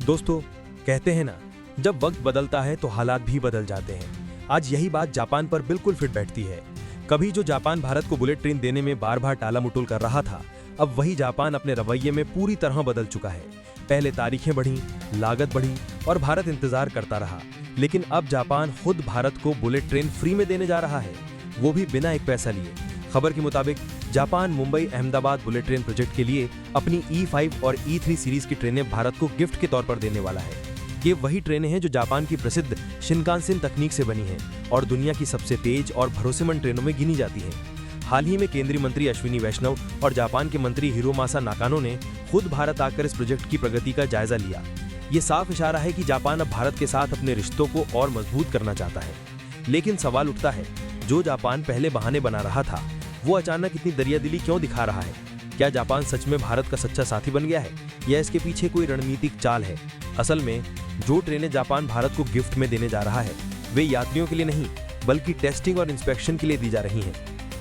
दोस्तों, कहते हैं ना, जब वक्त बदलता है तो हालात भी बदल जाते हैं। आज यही बात जापान पर बिल्कुल फिट बैठती है। कभी जो जापान भारत को बुलेट ट्रेन देने में बार बार टाला मटोल कर रहा था, अब वही जापान अपने रवैये में पूरी तरह बदल चुका है। पहले तारीखें बढ़ी, लागत बढ़ी और भारत इंतजार करता रहा, लेकिन अब जापान खुद भारत को बुलेट ट्रेन फ्री में देने जा रहा है, वो भी बिना एक पैसा लिए। खबर के मुताबिक Japan Mumbai Ahmedabad bullet train project के लिए अपनी E5 और E3 सीरीज की ट्रेनें भारत को गिफ्ट के तौर पर देने वाला है। ये वही ट्रेनें हैं जो जापान की प्रसिद्ध शिनकानसेन तकनीक से बनी हैं और दुनिया की सबसे तेज और भरोसेमंद ट्रेनों में गिनी जाती हैं। हाल ही में केंद्रीय मंत्री अश्विनी वैष्णव और जापान के मंत्री हिरोमासा नाकानो ने खुद भारत आकर इस प्रोजेक्ट की प्रगति का जायजा लिया। ये साफ इशारा है कि जापान अब भारत के साथ अपने रिश्तों को और मजबूत करना चाहता है। लेकिन सवाल उठता है, जो जापान पहले बहाने बना रहा था, वो अचानक इतनी दरियादिली क्यों दिखा रहा है? क्या जापान सच में भारत का सच्चा साथी बन गया है या इसके पीछे कोई रणनीतिक चाल है? असल में जो ट्रेनें जापान भारत को गिफ्ट में देने जा रहा है, वे यात्रियों के लिए नहीं बल्कि टेस्टिंग और इंस्पेक्शन के लिए दी जा रही हैं।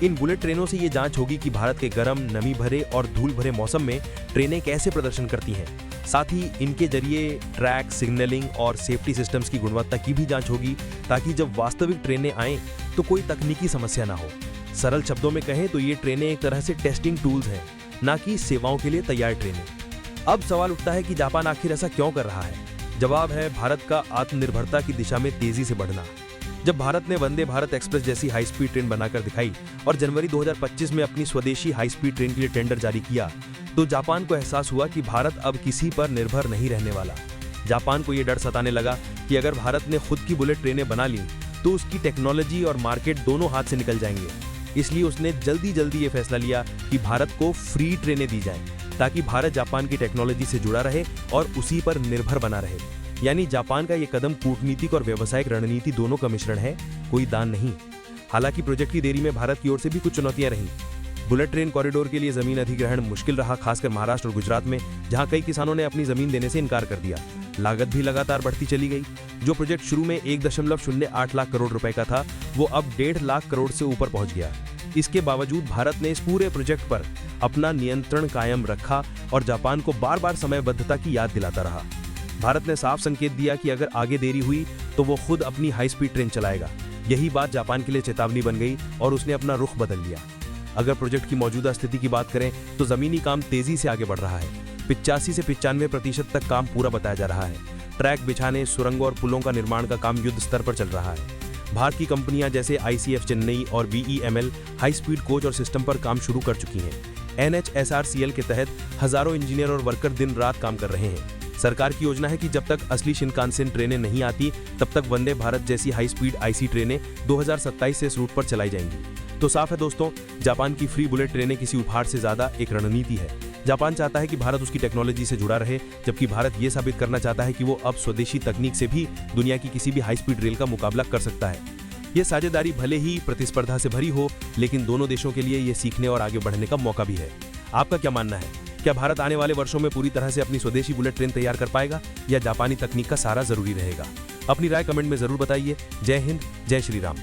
इन बुलेट ट्रेनों से ये जांच होगी कि भारत के गर्म, नमी भरे और धूल भरे मौसम में ट्रेनें कैसे प्रदर्शन करती हैं। साथ ही इनके जरिए ट्रैक, सिग्नलिंग और सेफ्टी सिस्टम्स की गुणवत्ता की भी जांच होगी, ताकि जब वास्तविक ट्रेनें आएं तो कोई तकनीकी समस्या ना हो। सरल शब्दों में कहें तो ये ट्रेनें एक तरह से टेस्टिंग टूल्स हैं, ना कि सेवाओं के लिए तैयार ट्रेनें। अब सवाल उठता है कि जापान आखिर ऐसा क्यों कर रहा है? जवाब है भारत का आत्मनिर्भरता की दिशा में तेजी से बढ़ना। जब भारत ने वंदे भारत एक्सप्रेस जैसी हाई स्पीड ट्रेन बनाकर दिखाई और जनवरी 2025 में अपनी स्वदेशी हाई स्पीड ट्रेन के लिए टेंडर जारी किया, तो जापान को एहसास हुआ कि भारत अब किसी पर निर्भर नहीं रहने वाला। जापान को यह डर सताने लगा कि अगर भारत ने खुद की बुलेट ट्रेनें बना ली तो उसकी टेक्नोलॉजी और मार्केट दोनों हाथ से निकल जाएंगे। इसलिए उसने जल्दी ये फैसला लिया कि भारत को फ्री ट्रेनें दी जाएं, ताकि भारत जापान की टेक्नोलॉजी से जुड़ा रहे और उसी पर निर्भर बना रहे। यानी जापान का ये कदम कूटनीतिक और व्यावसायिक रणनीति दोनों का मिश्रण है, कोई दान नहीं। हालांकि प्रोजेक्ट की देरी में भारत की ओर से भी कुछ चुनौतियां रहीं। बुलेट ट्रेन कॉरिडोर के लिए जमीन अधिग्रहण मुश्किल रहा, खासकर महाराष्ट्र और गुजरात में, जहां कई किसानों ने अपनी जमीन देने से इनकार कर दिया। लागत भी लगातार बढ़ती चली गई। जो प्रोजेक्ट शुरू में 1.08 लाख करोड़ रुपए का था, वो अब 1.5 लाख करोड़ से ऊपर पहुंच गया। इसके बावजूद भारत ने इस पूरे प्रोजेक्ट पर अपना नियंत्रण कायम रखा और जापान को बार बार समयबद्धता की याद दिलाता रहा। भारत ने साफ संकेत दिया कि अगर आगे देरी हुई तो वो खुद अपनी हाई स्पीड ट्रेन चलाएगा। यही बात जापान के लिए चेतावनी बन गई और उसने अपना रुख बदल लिया। अगर प्रोजेक्ट की मौजूदा स्थिति की बात करें तो जमीनी काम तेजी से आगे बढ़ रहा है। 85 से 95% तक काम पूरा बताया जा रहा है। ट्रैक बिछाने, सुरंगों और पुलों का निर्माण का काम युद्ध स्तर पर चल रहा है। भारत की कंपनियां जैसे ICF चेन्नई और VEML हाई स्पीड कोच और सिस्टम पर काम शुरू कर चुकी हैं। NHSRCL के तहत हजारों इंजीनियर और वर्कर दिन रात काम कर रहे हैं। सरकार की योजना है कि जब तक असली शिनकानसेन ट्रेनें नहीं आती, तब तक वंदे भारत जैसी हाई स्पीड IC ट्रेनें 2027 से इस रूट पर चलाई जाएंगी। तो साफ है दोस्तों, जापान की फ्री बुलेट ट्रेनें किसी उपहार से ज्यादा एक रणनीति है। जापान चाहता है कि भारत उसकी टेक्नोलॉजी से जुड़ा रहे, जबकि भारत ये साबित करना चाहता है कि वो अब स्वदेशी तकनीक से भी दुनिया की किसी भी हाई स्पीड रेल का मुकाबला कर सकता है। ये साझेदारी भले ही प्रतिस्पर्धा से भरी हो, लेकिन दोनों देशों के लिए ये सीखने और आगे बढ़ने का मौका भी है। आपका क्या मानना है? क्या भारत आने वाले वर्षों में पूरी तरह से अपनी स्वदेशी बुलेट ट्रेन तैयार कर पाएगा या जापानी तकनीक का सहारा जरूरी रहेगा? अपनी राय कमेंट में जरूर बताइए। जय हिंद, जय श्री राम।